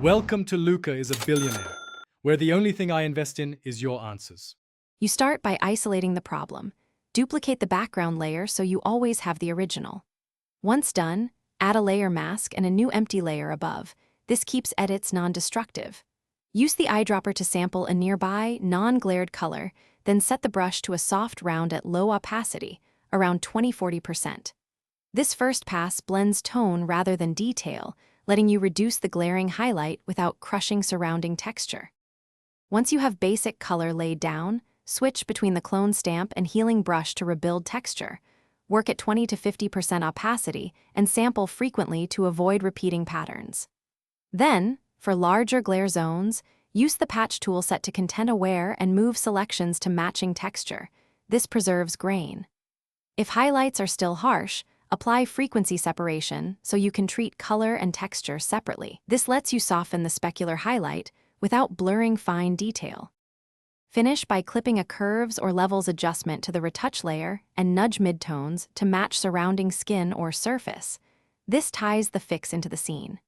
Welcome to Luca is a Billionaire, where the only thing I invest in is your answers. You start by isolating the problem. Duplicate the background layer so you always have the original. Once done, add a layer mask and a new empty layer above. This keeps edits non-destructive. Use the eyedropper to sample a nearby, non-glared color, then set the brush to a soft round at low opacity, around 20–40%. This first pass blends tone rather than detail, letting you reduce the glaring highlight without crushing surrounding texture. Once you have basic color laid down, switch between the clone stamp and healing brush to rebuild texture. Work at 20–50% opacity and sample frequently to avoid repeating patterns. Then, for larger glare zones, use the patch tool set to content-aware and move selections to matching texture. This preserves grain. If highlights are still harsh, apply frequency separation so you can treat color and texture separately. This lets you soften the specular highlight without blurring fine detail. Finish by clipping a curves or levels adjustment to the retouch layer and nudge midtones to match surrounding skin or surface. This ties the fix into the scene.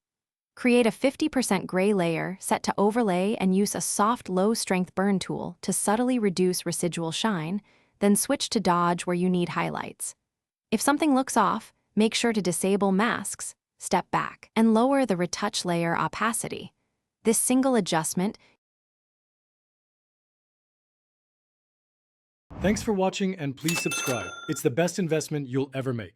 Create a 50% gray layer set to overlay and use a soft low-strength burn tool to subtly reduce residual shine, then switch to dodge where you need highlights. If something looks off, make sure to disable masks, step back, and lower the retouch layer opacity. This single adjustment. Thanks for watching and please subscribe. It's the best investment you'll ever make.